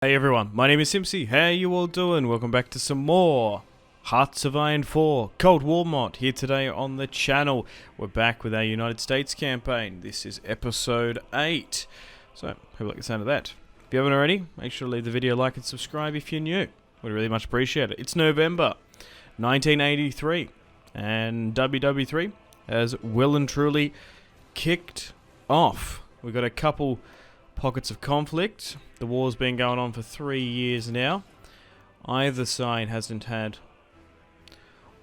Hey everyone, my name is Simpsy. How you all doing? Welcome back to some more Hearts of Iron 4 Cold War mod here today on the channel. We're back with our United States campaign. This is episode 8. So, hope you like the sound of that. If you haven't already, make sure to leave the video a like and subscribe if you're new. We'd really much appreciate it. It's November 1983 and WW3 has well and truly kicked off. We've got a couple pockets of conflict. The war's been going on for 3 years now. Either side hasn't had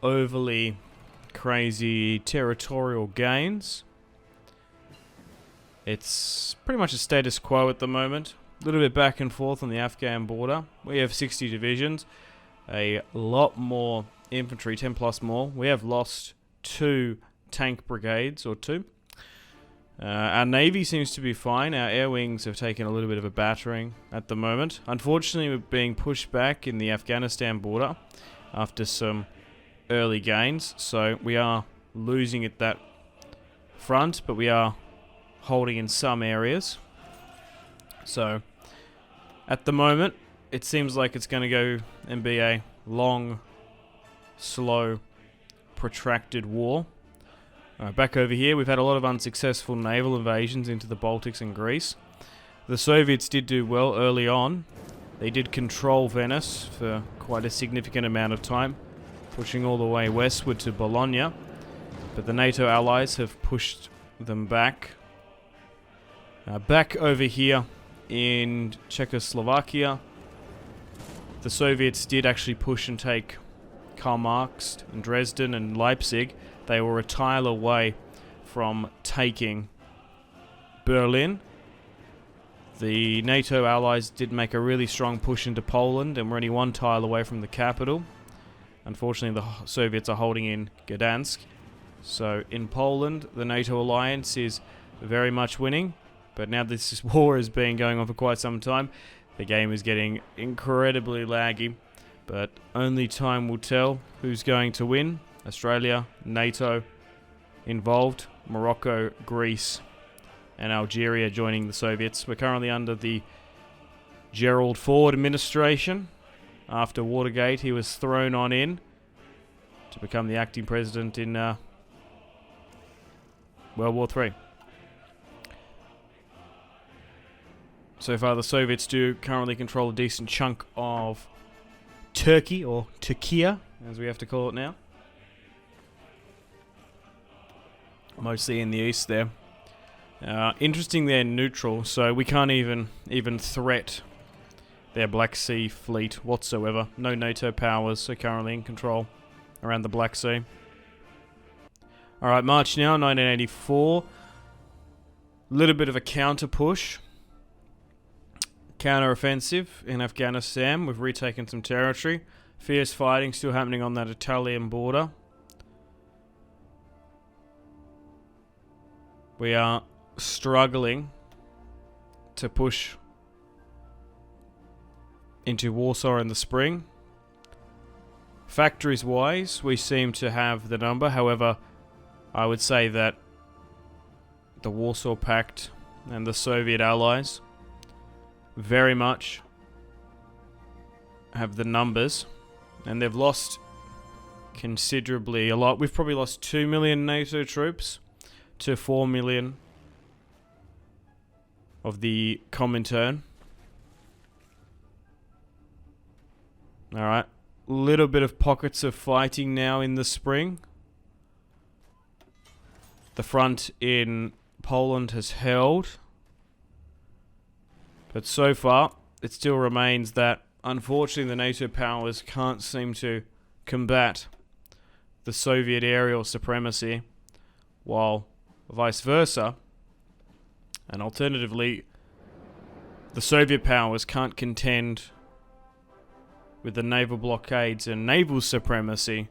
overly crazy territorial gains. It's pretty much a status quo at the moment. A little bit back and forth on the Afghan border. We have 60 divisions, a lot more infantry, 10 plus more. We have lost 2 tank brigades or 2. Our navy seems to be fine. Our air wings have taken a little bit of a battering at the moment. Unfortunately, we're being pushed back in the Afghanistan border after some early gains. So we are losing at that front, but we are holding in some areas. So at the moment, it seems like it's going to go and be a long, slow, protracted war. Back over here, we've had a lot of unsuccessful naval invasions into the Baltics and Greece. The Soviets did do well early on. They did control Venice for quite a significant amount of time, pushing all the way westward to Bologna. But the NATO allies have pushed them back. Back over here in Czechoslovakia, the Soviets did actually push and take Karl Marx and Dresden and Leipzig. They were a tile away from taking Berlin. The NATO allies did make a really strong push into Poland and were only 1 tile away from the capital. Unfortunately, the Soviets are holding in Gdansk. So in Poland, the NATO alliance is very much winning. But now this war has been going on for quite some time. The game is getting incredibly laggy. But only time will tell who's going to win. Australia, NATO involved, Morocco, Greece, and Algeria joining the Soviets. We're currently under the Gerald Ford administration. After Watergate, he was thrown on in to become the acting president in World War III. So far, the Soviets do currently control a decent chunk of Turkey, or Turkey, as we have to call it now. Mostly in the east there. Interesting, they're neutral, so we can't even threat their Black Sea fleet whatsoever. No NATO powers are currently in control around the Black Sea. Alright, March now, 1984. Little bit of a counter push. Counter-offensive in Afghanistan. We've retaken some territory. Fierce fighting still happening on that Italian border. We are struggling to push into Warsaw in the spring. Factories-wise, we seem to have the number. However, I would say that the Warsaw Pact and the Soviet allies very much have the numbers. And they've lost considerably a lot. We've probably lost 2 million NATO troops to 4 million of the Comintern. Alright. Little bit of pockets of fighting now in the spring. The front in Poland has held. But so far, it still remains that, unfortunately, the NATO powers can't seem to combat the Soviet aerial supremacy, while vice versa, and alternatively, the Soviet powers can't contend with the naval blockades and naval supremacy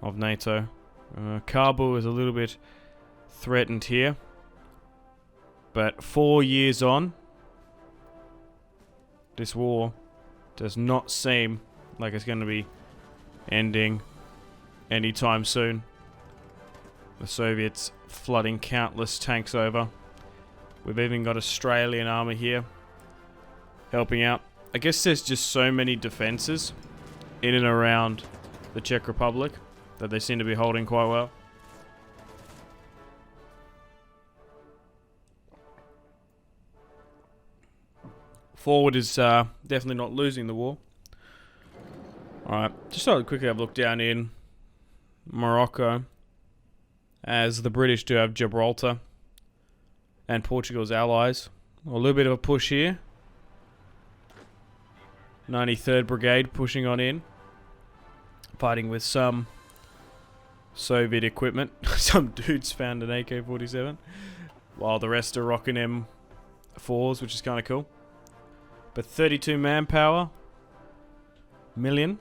of NATO. Kabul is a little bit threatened here, but 4 years on, this war does not seem like it's going to be ending anytime soon. The Soviets flooding countless tanks over. We've even got Australian army here helping out. I guess there's just so many defenses in and around the Czech Republic that they seem to be holding quite well. Forward is definitely not losing the war. Alright, just thought I'd quickly have a look down in Morocco, as the British do have Gibraltar and Portugal's allies. A little bit of a push here. 93rd Brigade pushing on in, fighting with some Soviet equipment. Some dudes found an AK-47, while the rest are rocking M4s, which is kind of cool. But 32 manpower, million.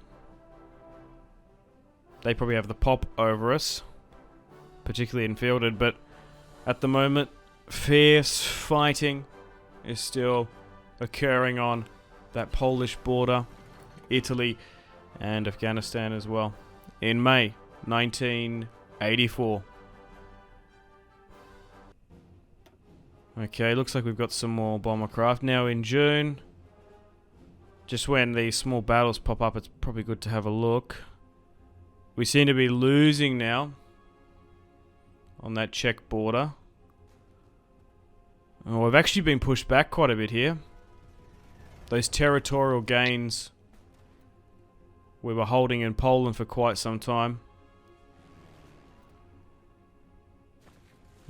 They probably have the pop over us, particularly in fielded, but at the moment, fierce fighting is still occurring on that Polish border, Italy, and Afghanistan as well. In May 1984. Okay, looks like we've got some more bomber craft. Now in June, just when these small battles pop up, it's probably good to have a look. We seem to be losing now on that Czech border. Oh, we've actually been pushed back quite a bit here. Those territorial gains we were holding in Poland for quite some time.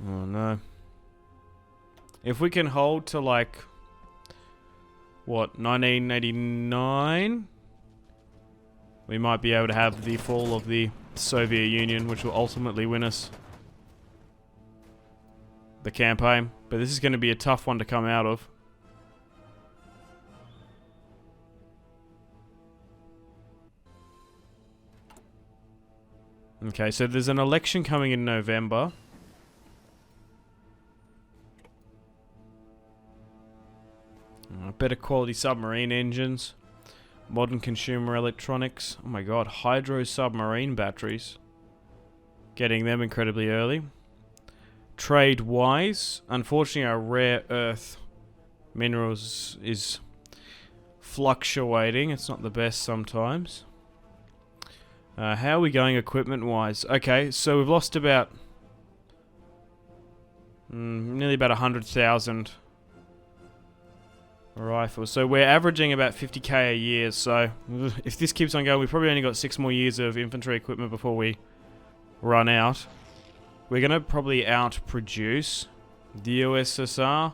Oh no. If we can hold to like, what, 1989? We might be able to have the fall of the Soviet Union, which will ultimately win us the campaign. But this is going to be a tough one to come out of. Okay, so there's an election coming in November. Better quality submarine engines. Modern consumer electronics. Oh my god, hydro submarine batteries. Getting them incredibly early. Trade-wise, unfortunately our rare earth minerals is fluctuating. It's not the best sometimes. How are we going equipment-wise? Okay, so we've lost about nearly about 100,000 rifles. So we're averaging about 50k a year. So if this keeps on going, we've probably only got 6 more years of infantry equipment before we run out. We're going to probably outproduce the USSR,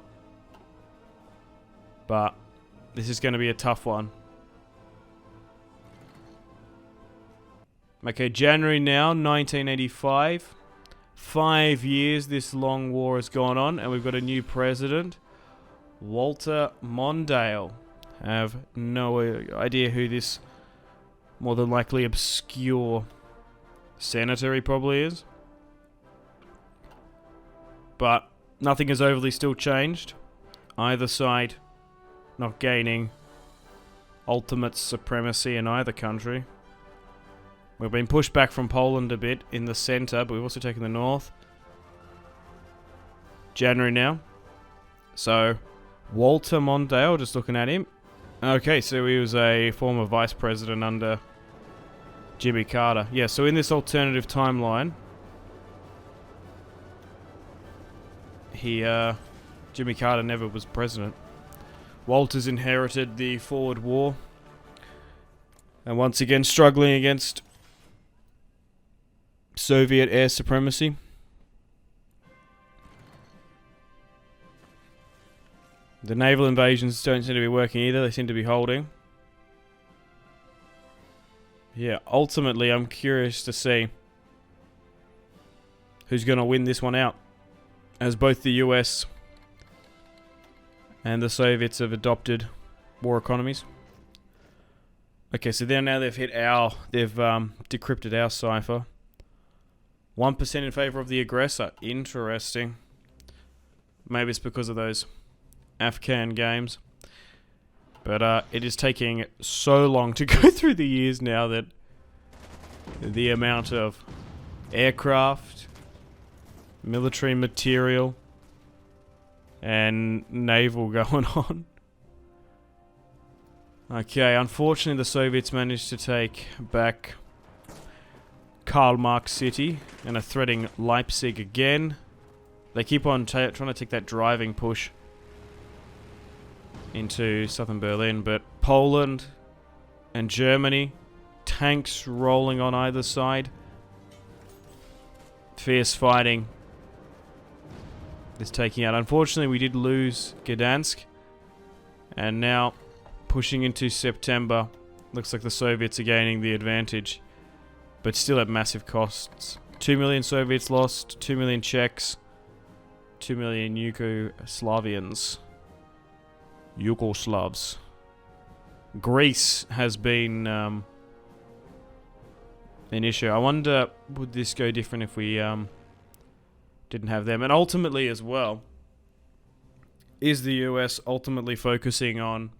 but this is going to be a tough one. Okay, January now, 1985. 5 years this long war has gone on, and we've got a new president, Walter Mondale. I have no idea who this more than likely obscure senator he probably is. But nothing has overly still changed. Either side not gaining ultimate supremacy in either country. We've been pushed back from Poland a bit in the centre, but we've also taken the north. January now. So, Walter Mondale, just looking at him. Okay, so he was a former vice president under Jimmy Carter. Yeah, so in this alternative timeline, Jimmy Carter never was president. Walter's inherited the forward war. And once again, struggling against Soviet air supremacy. The naval invasions don't seem to be working either. They seem to be holding. Yeah, ultimately, I'm curious to see who's going to win this one out, as both the US and the Soviets have adopted war economies. Okay, so now they've decrypted our cipher. 1% in favor of the aggressor. Interesting. Maybe it's because of those Afghan games. But it is taking so long to go through the years now that the amount of aircraft, military material, and naval going on. Okay, unfortunately the Soviets managed to take back Karl Marx City and are threatening Leipzig again. They keep on trying to take that driving push into southern Berlin, but Poland and Germany, tanks rolling on either side. Fierce fighting is taking out. Unfortunately, we did lose Gdansk, and now pushing into September, looks like the Soviets are gaining the advantage, but still at massive costs. 2 million Soviets lost, 2 million Czechs, 2 million Yugoslavs. Greece has been an issue. I wonder, would this go different if we didn't have them? And ultimately as well, is the US ultimately focusing on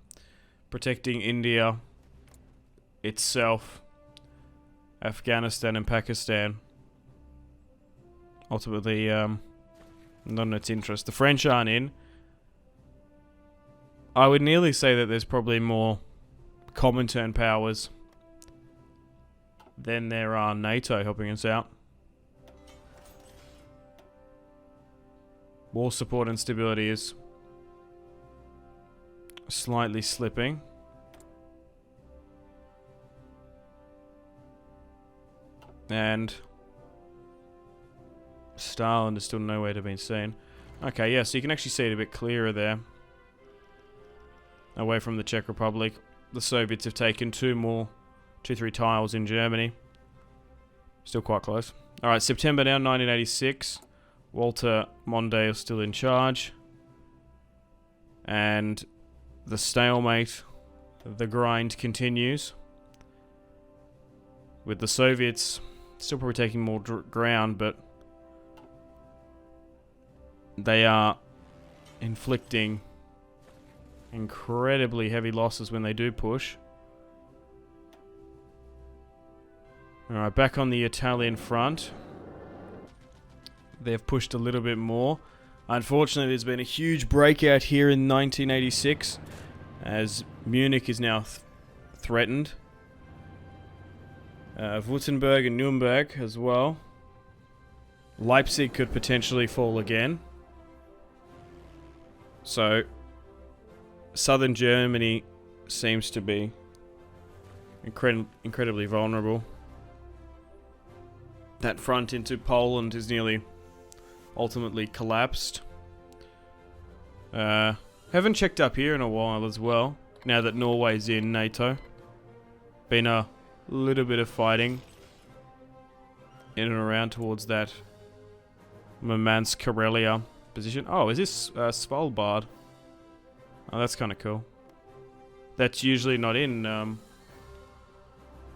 protecting India itself, Afghanistan and Pakistan? Ultimately, not in its interest. The French aren't in. I would nearly say that there's probably more Comintern powers than there are NATO helping us out. War support and stability is slightly slipping. And Stalin is still nowhere to be seen. Okay, yeah, so you can actually see it a bit clearer there. Away from the Czech Republic. The Soviets have taken 2-3 tiles in Germany. Still quite close. Alright, September now, 1986. Walter Mondale is still in charge. And the stalemate, the grind continues. With the Soviets still probably taking more ground, but they are inflicting incredibly heavy losses when they do push. Alright, back on the Italian front. They've pushed a little bit more. Unfortunately, there's been a huge breakout here in 1986, as Munich is now threatened. Württemberg and Nuremberg as well. Leipzig could potentially fall again. So southern Germany seems to be incredibly vulnerable. That front into Poland is nearly ultimately collapsed. Haven't checked up here in a while as well, now that Norway's in NATO. Been a little bit of fighting in and around towards that Murmansk, Karelia position. Oh, is this Svalbard? Oh, that's kind of cool. That's usually not in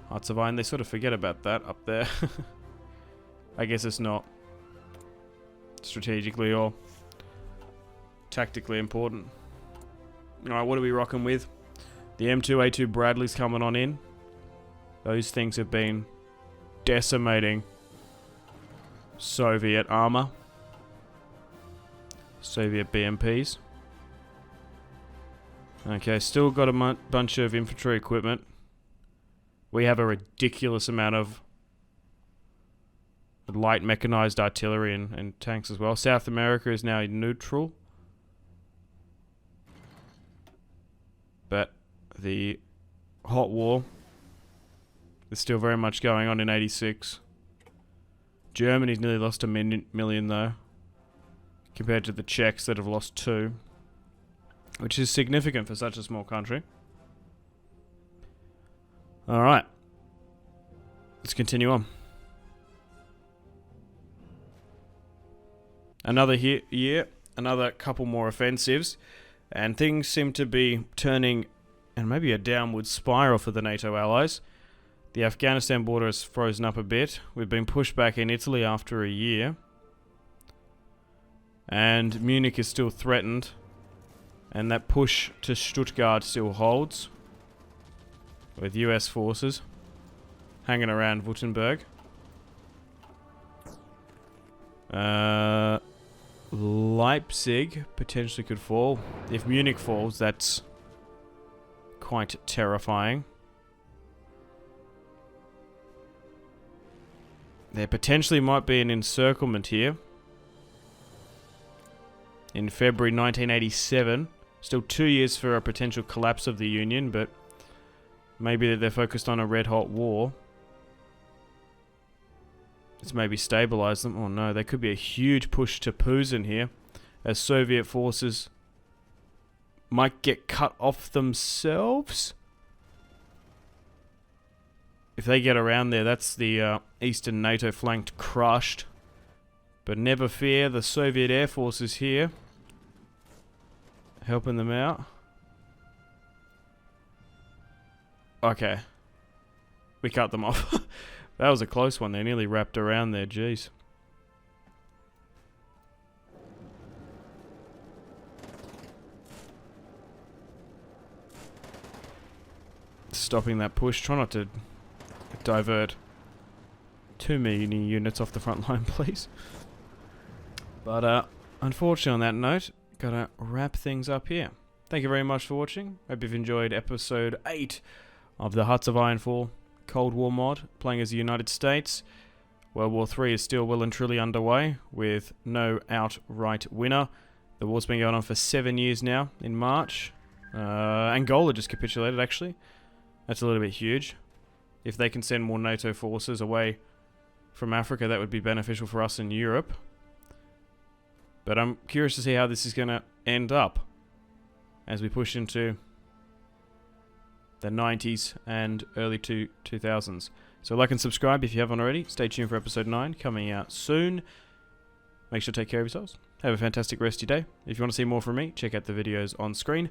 Hearts of Iron. They sort of forget about that up there. I guess it's not strategically or tactically important. Alright, what are we rocking with? The M2A2 Bradley's coming on in. Those things have been decimating Soviet armor. Soviet BMPs. Okay, still got a bunch of infantry equipment. We have a ridiculous amount of light mechanized artillery and tanks as well. South America is now neutral. But the hot war is still very much going on in 86. Germany's nearly lost a million though, compared to the Czechs that have lost 2. Which is significant for such a small country. Alright. Let's continue on. Another year, another couple more offensives, and things seem to be turning, and maybe a downward spiral for the NATO allies. The Afghanistan border has frozen up a bit. We've been pushed back in Italy after a year. And Munich is still threatened. And that push to Stuttgart still holds, with US forces hanging around Württemberg. Leipzig potentially could fall. If Munich falls, that's quite terrifying. There potentially might be an encirclement here. In February 1987. Still 2 years for a potential collapse of the Union, but maybe that they're focused on a red-hot war. Let's maybe stabilize them. Oh no, there could be a huge push to Putin here, as Soviet forces might get cut off themselves. If they get around there, that's the Eastern NATO flank crushed. But never fear, the Soviet Air Force is here, helping them out. Okay. We cut them off. That was a close one. They nearly wrapped around there. Jeez. Stopping that push. Try not to divert too many units off the front line, please. But unfortunately on that note, gotta wrap things up here. Thank you very much for watching. Hope you've enjoyed episode 8 of the Hearts of Iron 4 Cold War mod, playing as the United States. World War III is still well and truly underway, with no outright winner. The war's been going on for 7 years now, in March. Angola just capitulated, actually. That's a little bit huge. If they can send more NATO forces away from Africa, that would be beneficial for us in Europe. But I'm curious to see how this is going to end up as we push into the 90s and early 2000s. So like and subscribe if you haven't already. Stay tuned for episode 9 coming out soon. Make sure to take care of yourselves. Have a fantastic rest of your day. If you want to see more from me, check out the videos on screen.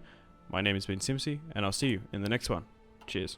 My name has been Simpsy, and I'll see you in the next one. Cheers.